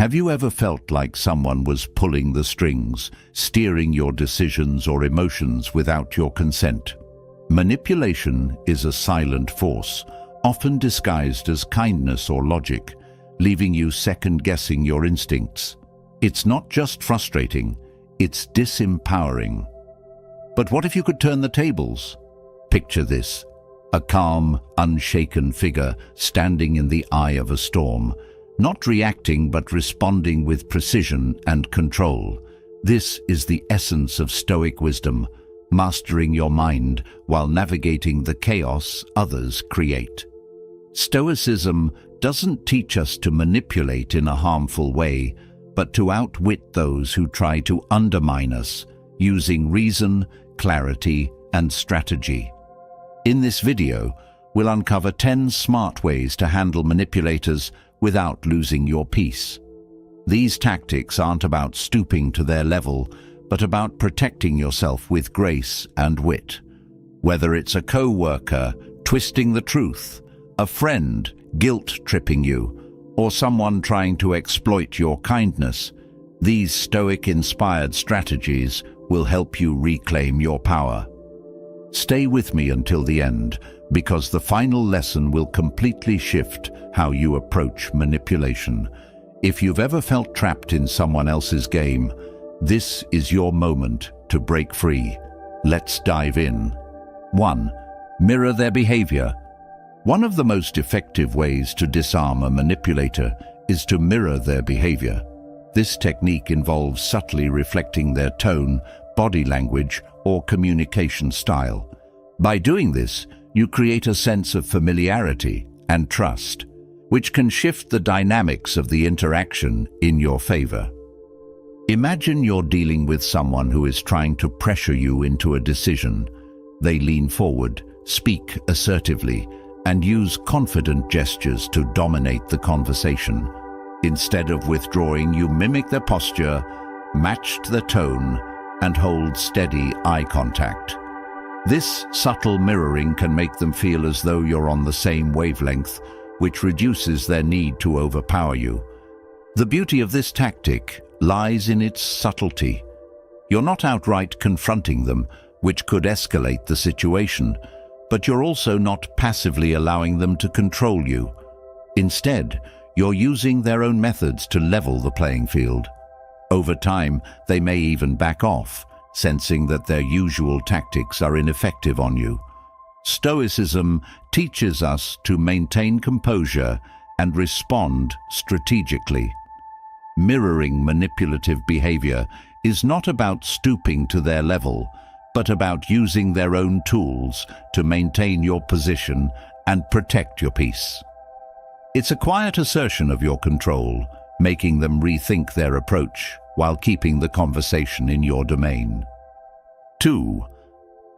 Have you ever felt like someone was pulling the strings, steering your decisions or emotions without your consent? Manipulation is a silent force, often disguised as kindness or logic, leaving you second-guessing your instincts. It's not just frustrating, it's disempowering. But what if you could turn the tables? Picture this: a calm, unshaken figure standing in the eye of a storm, not reacting but responding with precision and control. This is the essence of Stoic wisdom, mastering your mind while navigating the chaos others create. Stoicism doesn't teach us to manipulate in a harmful way, but to outwit those who try to undermine us, using reason, clarity, and strategy. In this video, we'll uncover 10 smart ways to handle manipulators without losing your peace. These tactics aren't about stooping to their level, but about protecting yourself with grace and wit. Whether it's a co-worker twisting the truth, a friend guilt-tripping you, or someone trying to exploit your kindness, these Stoic-inspired strategies will help you reclaim your power. Stay with me until the end, because the final lesson will completely shift how you approach manipulation. If you've ever felt trapped in someone else's game, this is your moment to break free. Let's dive in. 1. Mirror their behavior. One of the most effective ways to disarm a manipulator is to mirror their behavior. This technique involves subtly reflecting their tone, body language, or communication style. By doing this, you create a sense of familiarity and trust, which can shift the dynamics of the interaction in your favor. Imagine you're dealing with someone who is trying to pressure you into a decision. They lean forward, speak assertively, and use confident gestures to dominate the conversation. Instead of withdrawing, you mimic their posture, match their tone, and hold steady eye contact. This subtle mirroring can make them feel as though you're on the same wavelength, which reduces their need to overpower you. The beauty of this tactic lies in its subtlety. You're not outright confronting them, which could escalate the situation, but you're also not passively allowing them to control you. Instead, you're using their own methods to level the playing field. Over time, they may even back off, sensing that their usual tactics are ineffective on you. Stoicism teaches us to maintain composure and respond strategically. Mirroring manipulative behavior is not about stooping to their level, but about using their own tools to maintain your position and protect your peace. It's a quiet assertion of your control, making them rethink their approach while keeping the conversation in your domain. 2.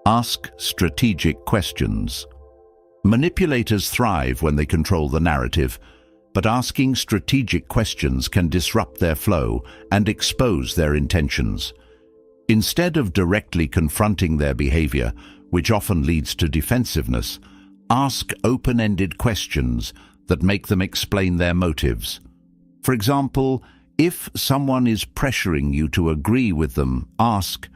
Ask strategic questions. Manipulators thrive when they control the narrative, but asking strategic questions can disrupt their flow and expose their intentions. Instead of directly confronting their behavior, which often leads to defensiveness, ask open-ended questions that make them explain their motives. For example, if someone is pressuring you to agree with them, ask,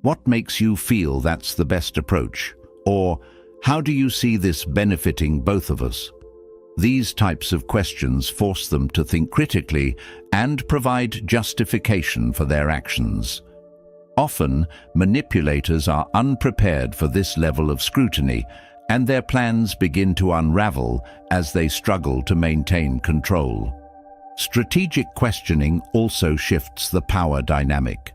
"What makes you feel that's the best approach?" Or, "How do you see this benefiting both of us?" These types of questions force them to think critically and provide justification for their actions. Often, manipulators are unprepared for this level of scrutiny, and their plans begin to unravel as they struggle to maintain control. Strategic questioning also shifts the power dynamic.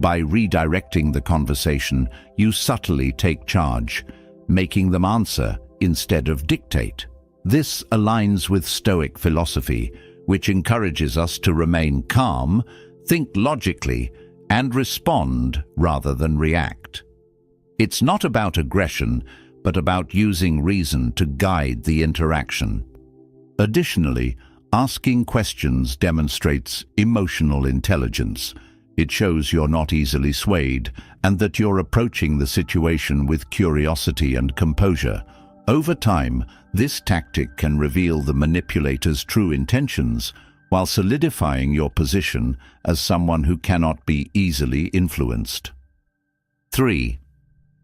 By redirecting the conversation, you subtly take charge, making them answer instead of dictate. This aligns with Stoic philosophy, which encourages us to remain calm, think logically, and respond rather than react. It's not about aggression, but about using reason to guide the interaction. Additionally, asking questions demonstrates emotional intelligence. It shows you're not easily swayed and that you're approaching the situation with curiosity and composure. Over time, this tactic can reveal the manipulator's true intentions, while solidifying your position as someone who cannot be easily influenced. 3.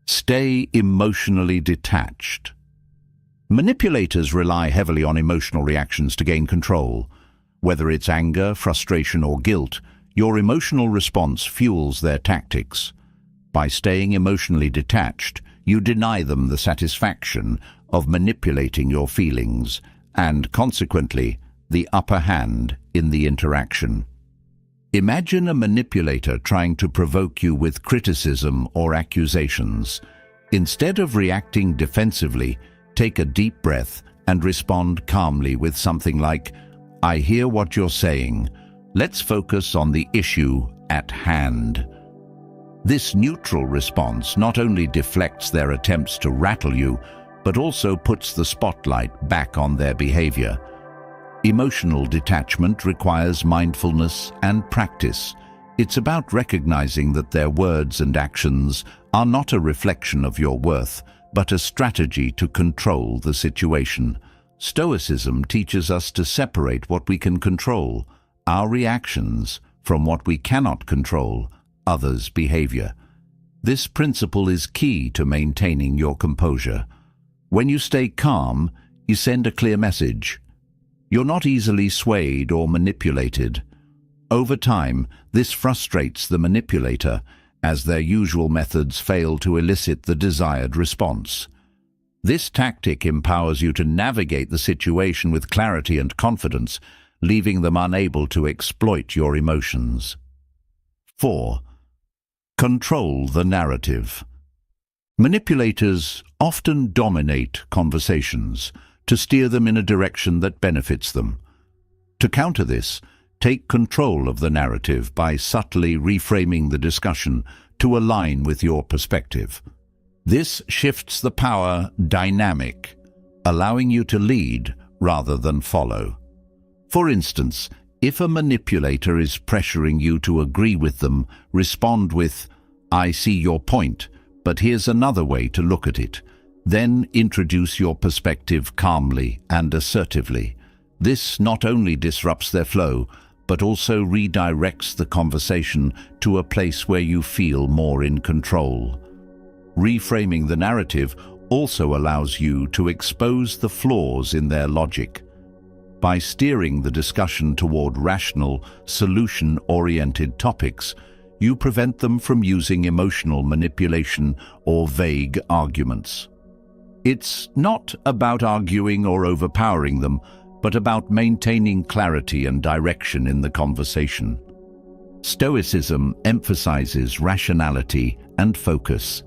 Stay emotionally detached. Manipulators rely heavily on emotional reactions to gain control. Whether it's anger, frustration, or guilt, your emotional response fuels their tactics. By staying emotionally detached, you deny them the satisfaction of manipulating your feelings and, consequently, the upper hand in the interaction. Imagine a manipulator trying to provoke you with criticism or accusations. Instead of reacting defensively, take a deep breath and respond calmly with something like, "I hear what you're saying. Let's focus on the issue at hand." This neutral response not only deflects their attempts to rattle you, but also puts the spotlight back on their behavior. Emotional detachment requires mindfulness and practice. It's about recognizing that their words and actions are not a reflection of your worth, but a strategy to control the situation. Stoicism teaches us to separate what we can control, our reactions, from what we cannot control, others' behavior. This principle is key to maintaining your composure. When you stay calm, you send a clear message. You're not easily swayed or manipulated. Over time, this frustrates the manipulator, as their usual methods fail to elicit the desired response. This tactic empowers you to navigate the situation with clarity and confidence, leaving them unable to exploit your emotions. 4. Control the narrative. Manipulators often dominate conversations to steer them in a direction that benefits them. To counter this, take control of the narrative by subtly reframing the discussion to align with your perspective. This shifts the power dynamic, allowing you to lead rather than follow. For instance, if a manipulator is pressuring you to agree with them, respond with, "I see your point, but here's another way to look at it." Then introduce your perspective calmly and assertively. This not only disrupts their flow, but also redirects the conversation to a place where you feel more in control. Reframing the narrative also allows you to expose the flaws in their logic. By steering the discussion toward rational, solution-oriented topics, you prevent them from using emotional manipulation or vague arguments. It's not about arguing or overpowering them, but about maintaining clarity and direction in the conversation. Stoicism emphasizes rationality and focus.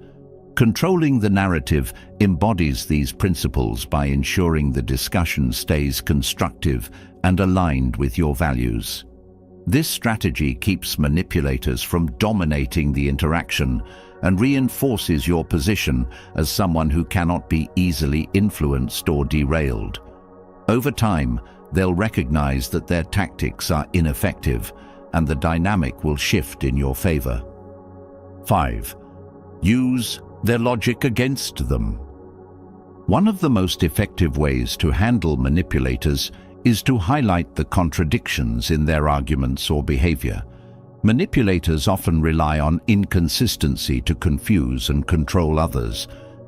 Controlling the narrative embodies these principles by ensuring the discussion stays constructive and aligned with your values. This strategy keeps manipulators from dominating the interaction and reinforces your position as someone who cannot be easily influenced or derailed. Over time, they'll recognize that their tactics are ineffective, and the dynamic will shift in your favor. 5. Use their logic against them. One of the most effective ways to handle manipulators is to highlight the contradictions in their arguments or behavior. Manipulators often rely on inconsistency to confuse and control others,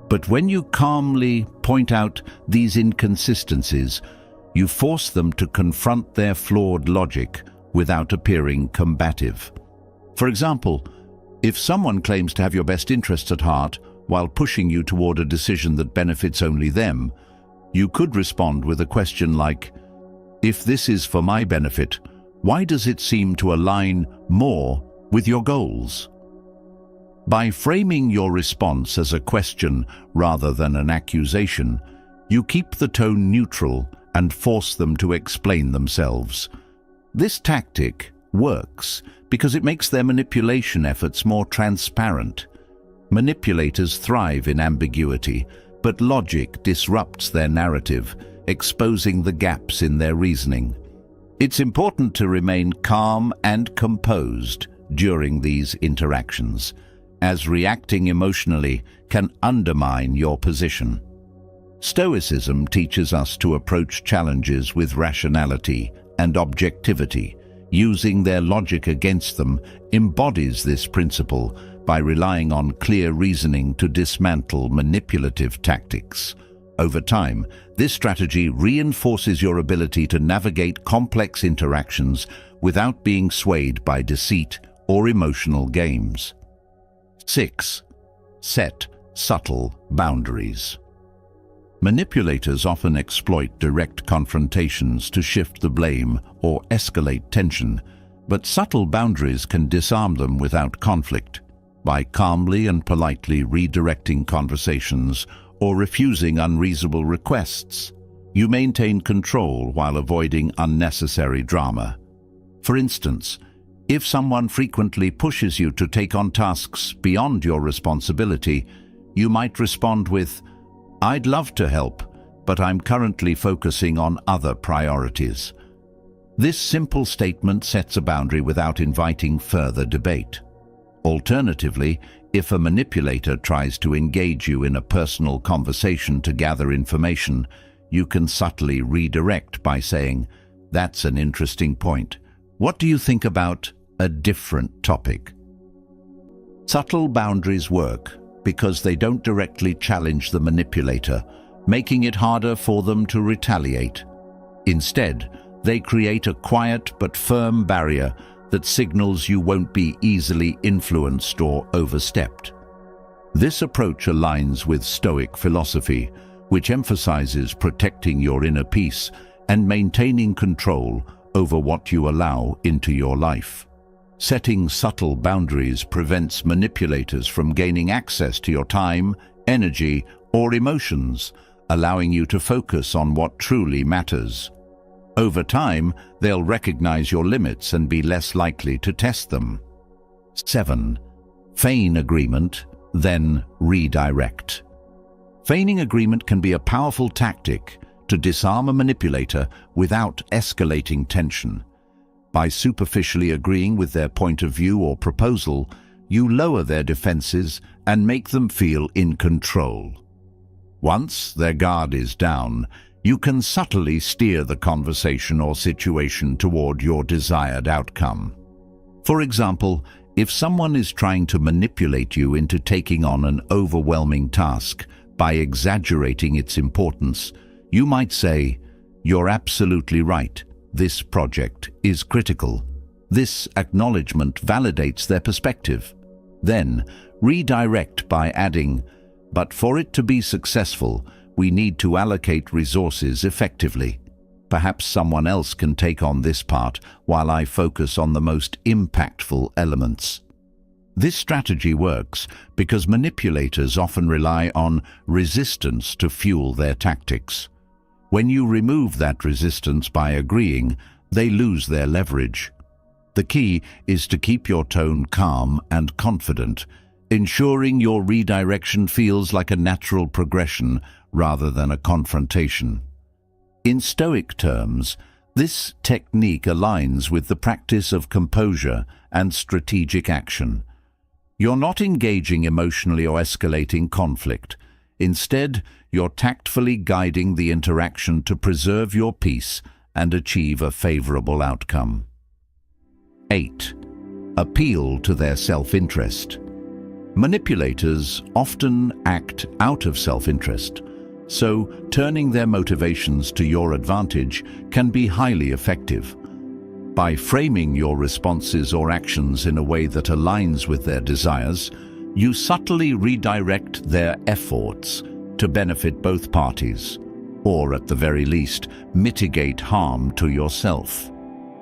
but when you calmly point out these inconsistencies, you force them to confront their flawed logic without appearing combative. For example, if someone claims to have your best interests at heart while pushing you toward a decision that benefits only them, you could respond with a question like, "If this is for my benefit, why does it seem to align more with your goals?" By framing your response as a question rather than an accusation, you keep the tone neutral and force them to explain themselves. This tactic works because it makes their manipulation efforts more transparent. Manipulators thrive in ambiguity, but logic disrupts their narrative, exposing the gaps in their reasoning. It's important to remain calm and composed during these interactions, as reacting emotionally can undermine your position. Stoicism teaches us to approach challenges with rationality and objectivity. Using their logic against them embodies this principle by relying on clear reasoning to dismantle manipulative tactics. Over time, this strategy reinforces your ability to navigate complex interactions without being swayed by deceit or emotional games. 6. Set subtle boundaries. Manipulators often exploit direct confrontations to shift the blame or escalate tension, but subtle boundaries can disarm them without conflict. By calmly and politely redirecting conversations or refusing unreasonable requests, you maintain control while avoiding unnecessary drama. For instance, if someone frequently pushes you to take on tasks beyond your responsibility, you might respond with, "I'd love to help, but I'm currently focusing on other priorities." This simple statement sets a boundary without inviting further debate. Alternatively, if a manipulator tries to engage you in a personal conversation to gather information, you can subtly redirect by saying, "That's an interesting point. What do you think about a different topic?" Subtle boundaries work because they don't directly challenge the manipulator, making it harder for them to retaliate. Instead, they create a quiet but firm barrier that signals you won't be easily influenced or overstepped. This approach aligns with Stoic philosophy, which emphasizes protecting your inner peace and maintaining control over what you allow into your life. Setting subtle boundaries prevents manipulators from gaining access to your time, energy, or emotions, allowing you to focus on what truly matters. Over time, they'll recognize your limits and be less likely to test them. 7. Feign agreement, then redirect. Feigning agreement can be a powerful tactic to disarm a manipulator without escalating tension. By superficially agreeing with their point of view or proposal, you lower their defenses and make them feel in control. Once their guard is down, you can subtly steer the conversation or situation toward your desired outcome. For example, if someone is trying to manipulate you into taking on an overwhelming task by exaggerating its importance, you might say, "You're absolutely right. This project is critical." This acknowledgement validates their perspective. Then, redirect by adding, "But for it to be successful, we need to allocate resources effectively. Perhaps someone else can take on this part while I focus on the most impactful elements." This strategy works because manipulators often rely on resistance to fuel their tactics. When you remove that resistance by agreeing, they lose their leverage. The key is to keep your tone calm and confident, ensuring your redirection feels like a natural progression rather than a confrontation. In Stoic terms, this technique aligns with the practice of composure and strategic action. You're not engaging emotionally or escalating conflict. Instead, you're tactfully guiding the interaction to preserve your peace and achieve a favorable outcome. 8. Appeal to their self-interest. Manipulators often act out of self-interest, so turning their motivations to your advantage can be highly effective. By framing your responses or actions in a way that aligns with their desires, you subtly redirect their efforts to benefit both parties, or at the very least, mitigate harm to yourself.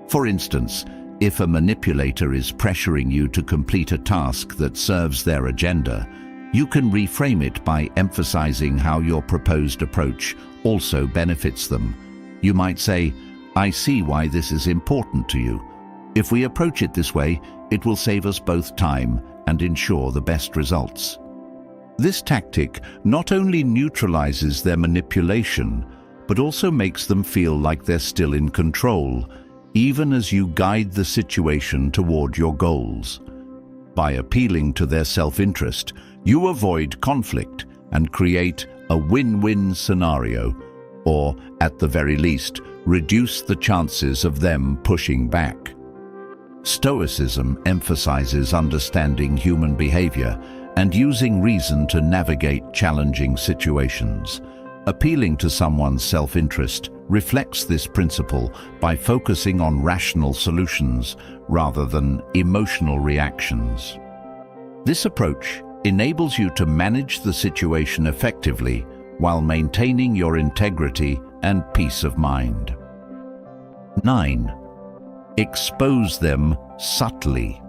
For instance, if a manipulator is pressuring you to complete a task that serves their agenda, you can reframe it by emphasizing how your proposed approach also benefits them. You might say, "I see why this is important to you. If we approach it this way, it will save us both time and ensure the best results." This tactic not only neutralizes their manipulation, but also makes them feel like they're still in control, even as you guide the situation toward your goals. By appealing to their self-interest, you avoid conflict and create a win-win scenario, or, at the very least, reduce the chances of them pushing back. Stoicism emphasizes understanding human behavior and using reason to navigate challenging situations. Appealing to someone's self-interest reflects this principle by focusing on rational solutions rather than emotional reactions. This approach enables you to manage the situation effectively while maintaining your integrity and peace of mind. 9. Expose them subtly.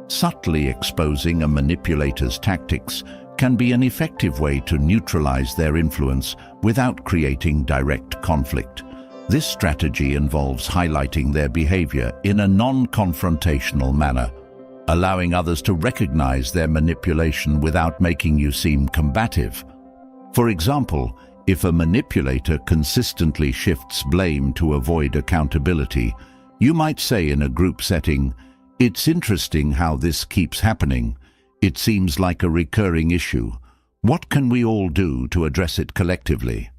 Subtly exposing a manipulator's tactics can be an effective way to neutralize their influence without creating direct conflict. This strategy involves highlighting their behavior in a non-confrontational manner, allowing others to recognize their manipulation without making you seem combative. For example, if a manipulator consistently shifts blame to avoid accountability, you might say in a group setting, "It's interesting how this keeps happening. It seems like a recurring issue. What can we all do to address it collectively?"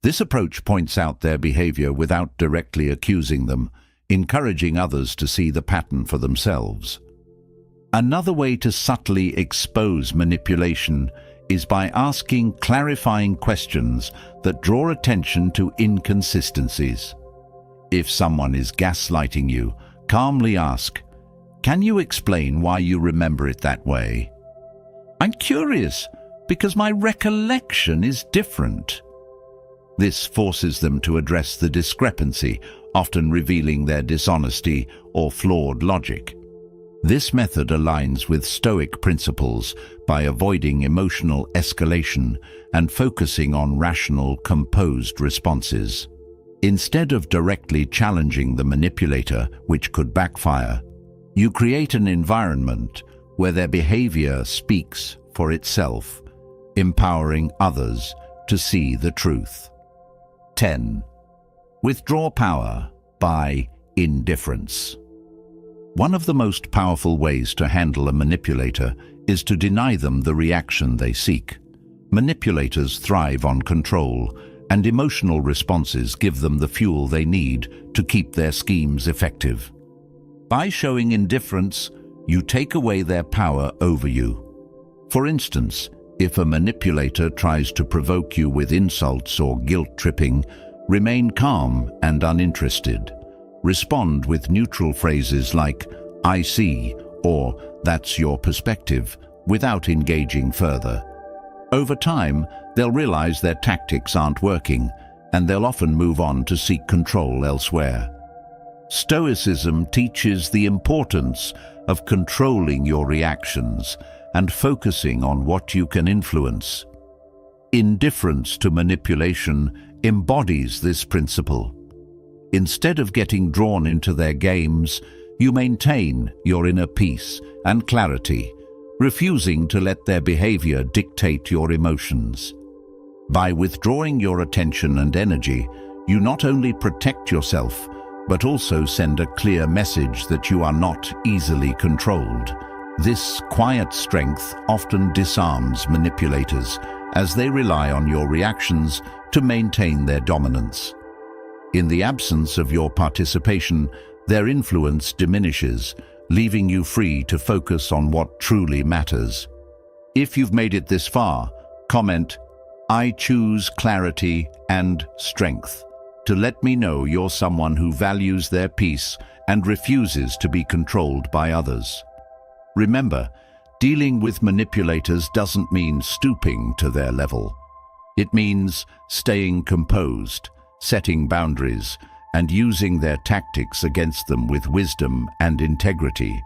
This approach points out their behavior without directly accusing them, encouraging others to see the pattern for themselves. Another way to subtly expose manipulation is by asking clarifying questions that draw attention to inconsistencies. If someone is gaslighting you, calmly ask, "Can you explain why you remember it that way?" "I'm curious, because my recollection is different." This forces them to address the discrepancy, often revealing their dishonesty or flawed logic. This method aligns with Stoic principles by avoiding emotional escalation and focusing on rational, composed responses. Instead of directly challenging the manipulator, which could backfire, you create an environment where their behavior speaks for itself, empowering others to see the truth. 10. Withdraw power by indifference. One of the most powerful ways to handle a manipulator is to deny them the reaction they seek. Manipulators thrive on control, and emotional responses give them the fuel they need to keep their schemes effective. By showing indifference, you take away their power over you. For instance, if a manipulator tries to provoke you with insults or guilt-tripping, remain calm and uninterested. Respond with neutral phrases like, "I see," or "That's your perspective," without engaging further. Over time, they'll realize their tactics aren't working, and they'll often move on to seek control elsewhere. Stoicism teaches the importance of controlling your reactions and focusing on what you can influence. Indifference to manipulation embodies this principle. Instead of getting drawn into their games, you maintain your inner peace and clarity, refusing to let their behavior dictate your emotions. By withdrawing your attention and energy, you not only protect yourself, but also send a clear message that you are not easily controlled. This quiet strength often disarms manipulators, as they rely on your reactions to maintain their dominance. In the absence of your participation, their influence diminishes, leaving you free to focus on what truly matters. If you've made it this far, comment, "I choose clarity and strength," to let me know you're someone who values their peace and refuses to be controlled by others. Remember, dealing with manipulators doesn't mean stooping to their level. It means staying composed, setting boundaries, and using their tactics against them with wisdom and integrity.